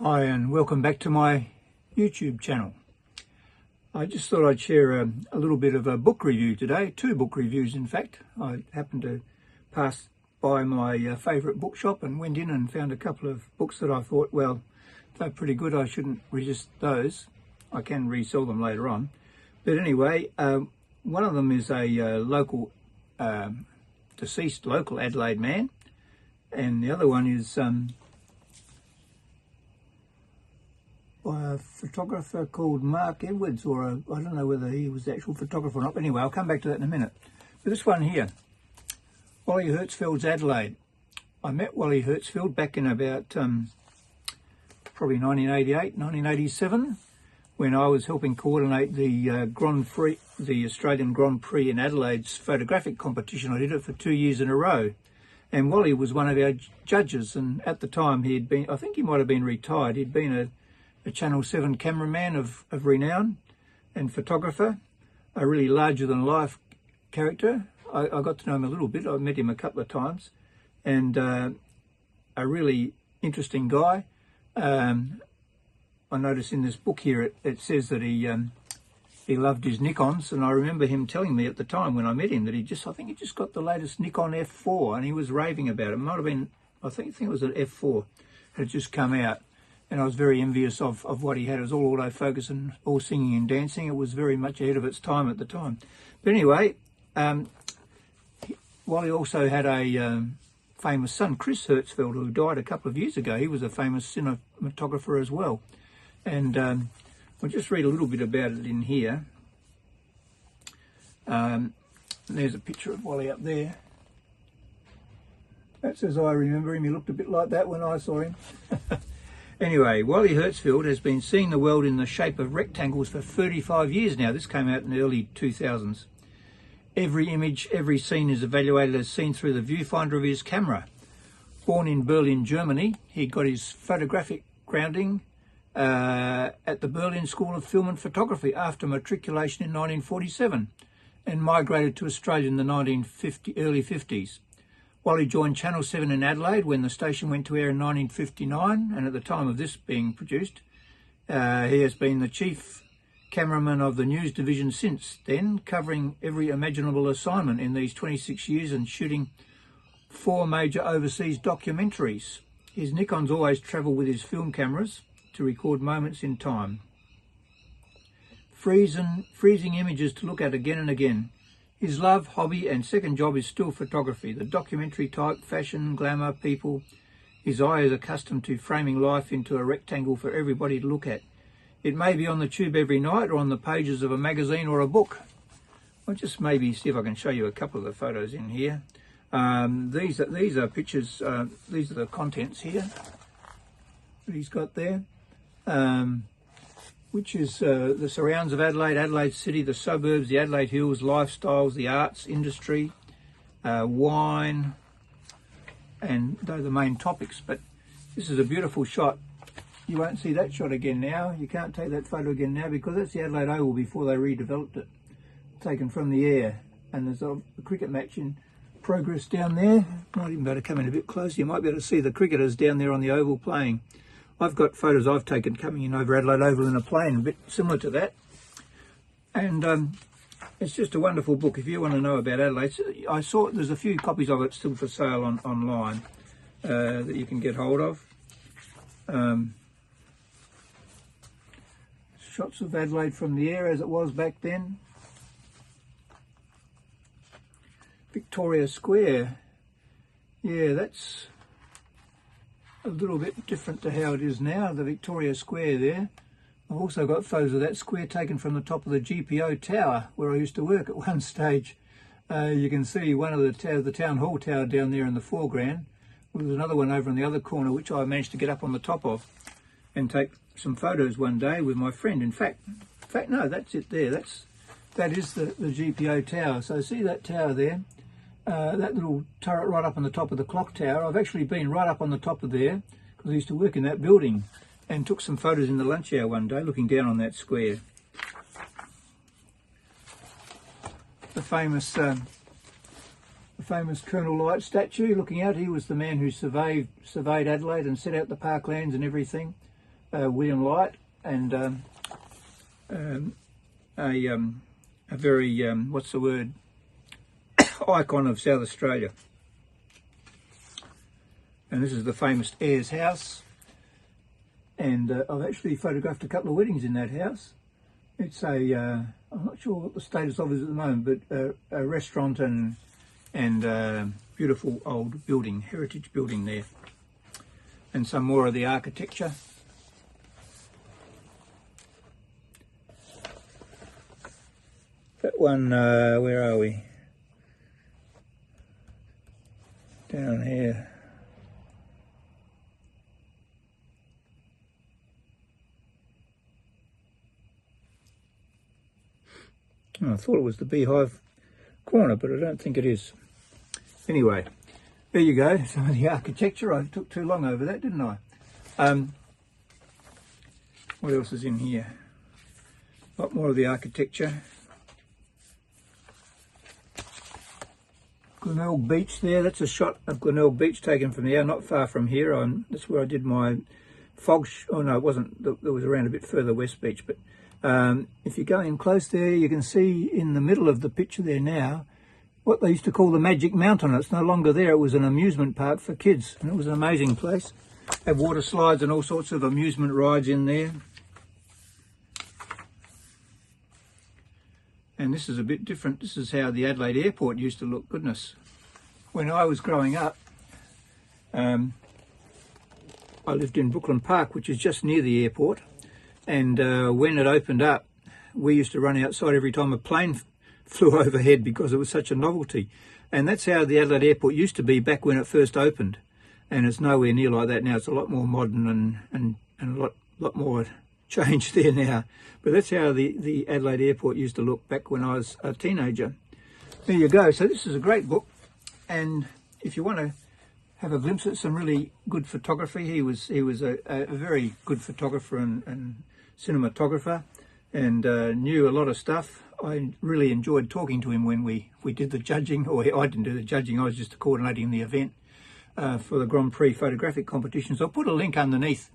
Hi and welcome back to my YouTube channel. I just thought I'd share a little bit of a book review today, two book reviews in fact. I happened to pass by my favourite bookshop and went in and found a couple of books that I thought, well, they're pretty good, I shouldn't resist those. I can resell them later on. But anyway, one of them is a deceased local Adelaide man, and the other one is by a photographer called Mark Edwards, or I don't know whether he was the actual photographer or not. But anyway, I'll come back to that in a minute. But this one here, Wally Herzfeld Adelaide. I met Wally Herzfeld back in about probably 1988, 1987, when I was helping coordinate the Grand Prix, the Australian Grand Prix in Adelaide's photographic competition. I did it for 2 years in a row. And Wally was one of our judges, and at the time he had been, I think he might have been retired, he'd been a Channel 7 cameraman of renown and photographer, a really larger-than-life character. I got to know him a little bit. I met him a couple of times, and a really interesting guy. I noticed in this book here it says that he loved his Nikons, and I remember him telling me at the time when I met him that I think he just got the latest Nikon F4, and he was raving about it. It might have been, I think it was an F4 had just come out. And I was very envious of what he had. It was all autofocus and all singing and dancing. It was very much ahead of its time at the time. But anyway, Wally also had a famous son, Chris Herzfeld, who died a couple of years ago. He was a famous cinematographer as well. And I'll just read a little bit about it in here. There's a picture of Wally up there. That's as I remember him. He looked a bit like that when I saw him. Anyway, Wally Herzfeld has been seeing the world in the shape of rectangles for 35 years now. This came out in the early 2000s. Every image, every scene is evaluated as seen through the viewfinder of his camera. Born in Berlin, Germany, he got his photographic grounding at the Berlin School of Film and Photography after matriculation in 1947 and migrated to Australia in the early 50s. Wally joined Channel 7 in Adelaide when the station went to air in 1959, and at the time of this being produced, he has been the chief cameraman of the news division since then, covering every imaginable assignment in these 26 years and shooting 4 major overseas documentaries. His Nikons always travel with his film cameras to record moments in time. Freezing images to look at again and again. His love, hobby and second job is still photography, the documentary type, fashion, glamour, people. His eye is accustomed to framing life into a rectangle for everybody to look at. It may be on the tube every night or on the pages of a magazine or a book. I'll just maybe see if I can show you a couple of the photos in here. These are pictures, these are the contents here that he's got there. Which is the surrounds of Adelaide, Adelaide City, the suburbs, the Adelaide Hills, lifestyles, the arts, industry, wine, and they're the main topics. But this is a beautiful shot. You won't see that shot again now. You can't take that photo again now because that's the Adelaide Oval before they redeveloped it, taken from the air. And there's a cricket match in progress down there. Might even be able to come in a bit closer. You might be able to see the cricketers down there on the oval playing. I've got photos I've taken coming in over Adelaide Oval in a plane, a bit similar to that. And it's just a wonderful book if you want to know about Adelaide. I saw there's a few copies of it still for sale online that you can get hold of. Shots of Adelaide from the air as it was back then. Victoria Square. Yeah, that's a little bit different to how it is now, the Victoria Square there. I've also got photos of that square taken from the top of the GPO tower where I used to work at one stage. You can see one of the town hall tower down there in the foreground. There's another one over in the other corner which I managed to get up on the top of and take some photos one day with my friend. In fact no, that's it there. That is the GPO tower. So see that tower there? That little turret right up on the top of the clock tower. I've actually been right up on the top of there because I used to work in that building and took some photos in the lunch hour one day looking down on that square. The famous Colonel Light statue looking out. He was the man who surveyed Adelaide and set out the parklands and everything. William Light, and a very, what's the word, icon of South Australia. And this is the famous Ayers house, and I've actually photographed a couple of weddings in that house. It's a, I'm not sure what the status of it is at the moment, but a restaurant and beautiful old building, heritage building there. And some more of the architecture. That one, where are we? Down here. Oh, I thought it was the beehive corner, but I don't think it is. Anyway, there you go. Some of the architecture. I took too long over that, didn't I? What else is in here? A lot more of the architecture. Glenelg Beach there. That's a shot of Glenelg Beach taken from there, not far from here. That's where I did my fog. Oh no, it wasn't. It was around a bit further west beach, but. If you go in close there, you can see in the middle of the picture there now what they used to call the Magic Mountain. It's no longer there. It was an amusement park for kids, and it was an amazing place. Had water slides and all sorts of amusement rides in there. And this is a bit different. This is how the Adelaide airport used to look. Goodness. When I was growing up, I lived in Brooklyn Park, which is just near the airport. And when it opened up, we used to run outside every time a plane flew overhead because it was such a novelty. And that's how the Adelaide airport used to be back when it first opened. And it's nowhere near like that now. It's a lot more modern and a lot more change there now. But that's how the Adelaide airport used to look back when I was a teenager. There you go. So this is a great book. And if you want to have a glimpse at some really good photography, he was a very good photographer and cinematographer, and knew a lot of stuff. I really enjoyed talking to him when we did the judging, or I didn't do the judging, I was just coordinating the event for the Grand Prix photographic competitions. I'll put a link underneath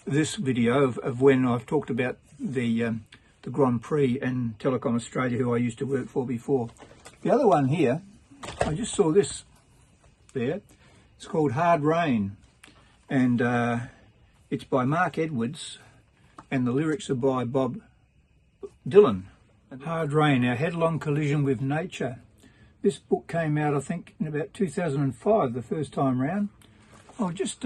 this video of when I've talked about the Grand Prix and Telecom Australia, who I used to work for before. The other one here, I just saw this there. It's called Hard Rain, and it's by Mark Edwards, and the lyrics are by Bob Dylan. Hard Rain, Our Headlong Collision with Nature. This book came out, I think, in about 2005, the first time round. I'll just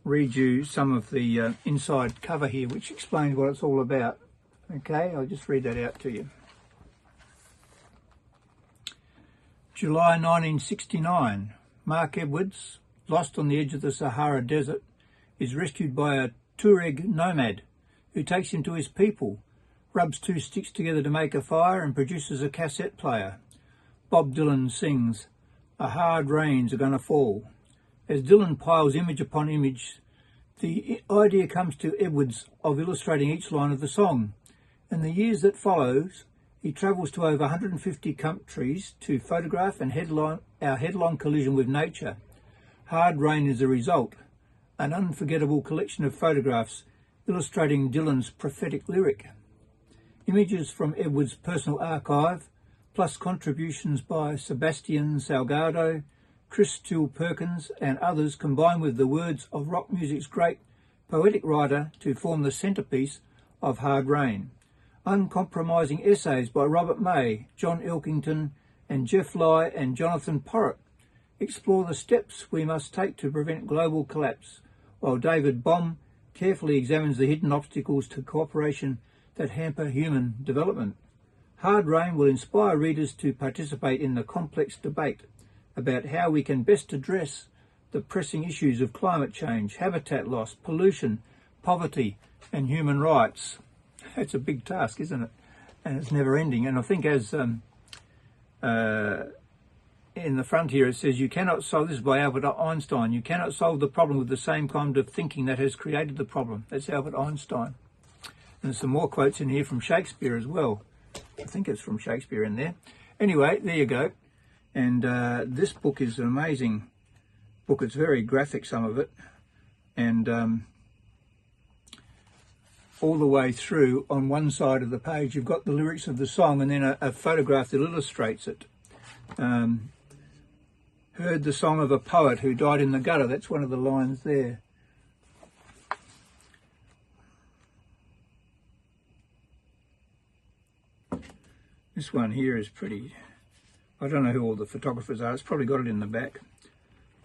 read you some of the inside cover here, which explains what it's all about. Okay, I'll just read that out to you. July 1969. Mark Edwards, lost on the edge of the Sahara Desert, is rescued by a Tuareg nomad who takes him to his people, rubs two sticks together to make a fire, and produces a cassette player. Bob Dylan sings, "A hard rains are gonna fall." As Dylan piles image upon image, the idea comes to Edwards of illustrating each line of the song. In the years that follows, he travels to over 150 countries to photograph and our headlong collision with nature. Hard Rain is the result, an unforgettable collection of photographs illustrating Dylan's prophetic lyric. Images from Edwards' personal archive, plus contributions by Sebastian Salgado, Chris Steele Perkins and others, combine with the words of rock music's great poetic writer to form the centrepiece of Hard Rain. Uncompromising essays by Robert May, John Elkington and Jeff Lye and Jonathan Porritt explore the steps we must take to prevent global collapse, while David Baum carefully examines the hidden obstacles to cooperation that hamper human development. Hard Rain will inspire readers to participate in the complex debate about how we can best address the pressing issues of climate change, habitat loss, pollution, poverty and human rights. It's a big task, isn't it? And it's never ending. And I think as in the front here it says, you cannot solve, this is by Albert Einstein, you cannot solve the problem with the same kind of thinking that has created the problem. That's Albert Einstein. And there's some more quotes in here from Shakespeare as well. I think it's from Shakespeare in there. Anyway, there you go. And this book is an amazing book. It's very graphic, some of it. And all the way through. On one side of the page you've got the lyrics of the song and then a photograph that illustrates it. Heard the song of a poet who died in the gutter. That's one of the lines there. This one here is pretty, I don't know who all the photographers are, it's probably got it in the back.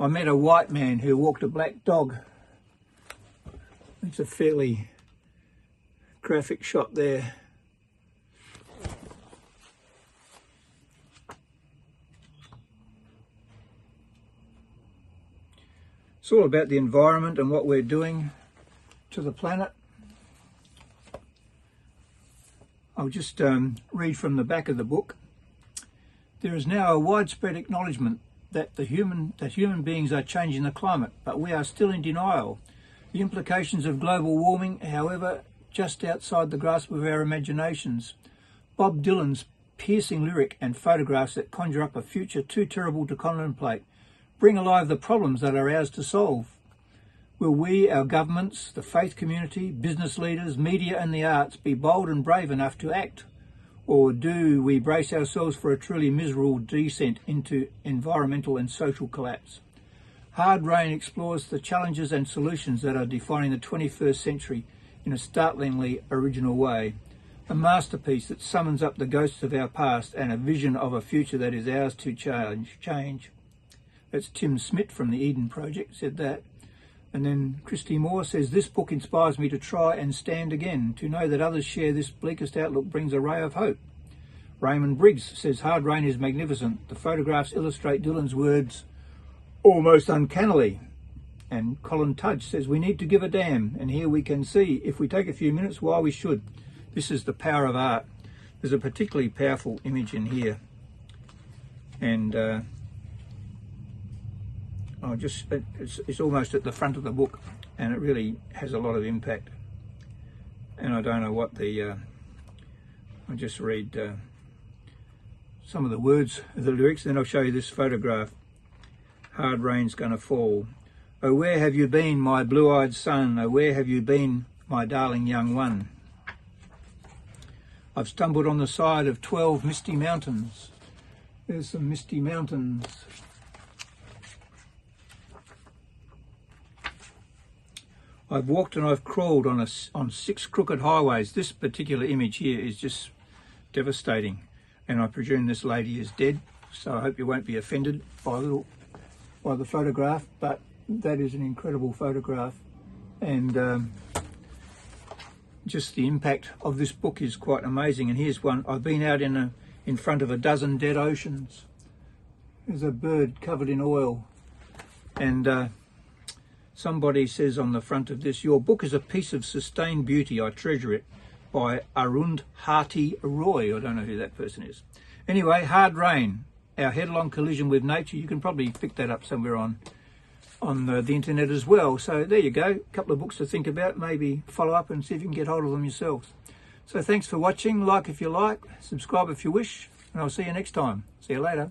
I met a white man who walked a black dog. It's a fairly graphic shot there. It's all about the environment and what we're doing to the planet. I'll just read from the back of the book. There is now a widespread acknowledgement that human beings are changing the climate, but we are still in denial. The implications of global warming, however, just outside the grasp of our imaginations. Bob Dylan's piercing lyric and photographs that conjure up a future too terrible to contemplate bring alive the problems that are ours to solve. Will we, our governments, the faith community, business leaders, media and the arts be bold and brave enough to act? Or do we brace ourselves for a truly miserable descent into environmental and social collapse? Hard Rain explores the challenges and solutions that are defining the 21st century in a startlingly original way. A masterpiece that summons up the ghosts of our past and a vision of a future that is ours to change. That's Tim Smith from the Eden Project said that. And then Christy Moore says, this book inspires me to try and stand again. To know that others share this bleakest outlook brings a ray of hope. Raymond Briggs says, Hard Rain is magnificent. The photographs illustrate Dylan's words almost uncannily. And Colin Tudge says, we need to give a damn. And here we can see, if we take a few minutes, why we should. This is the power of art. There's a particularly powerful image in here. And it's almost at the front of the book, and it really has a lot of impact. And I don't know what I'll just read some of the words of the lyrics, then I'll show you this photograph. Hard rain's gonna fall. Oh, where have you been, my blue-eyed son? Oh, where have you been, my darling young one? I've stumbled on the side of 12 misty mountains. There's some misty mountains. I've walked and I've crawled on 6 crooked highways. This particular image here is just devastating, and I presume this lady is dead, so I hope you won't be offended by the photograph, but that is an incredible photograph, and just the impact of this book is quite amazing. And here's one. I've been out in front of a dozen dead oceans. There's a bird covered in oil, and somebody says on the front of this, your book is a piece of sustained beauty, I treasure it, by Arundhati Roy. I don't know who that person is. Anyway, Hard Rain, our headlong collision with nature. You can probably pick that up somewhere on the internet as well. So there you go, a couple of books to think about, maybe follow up and see if you can get hold of them yourselves. So thanks for watching, like if you like, subscribe if you wish, and I'll see you next time. See you later.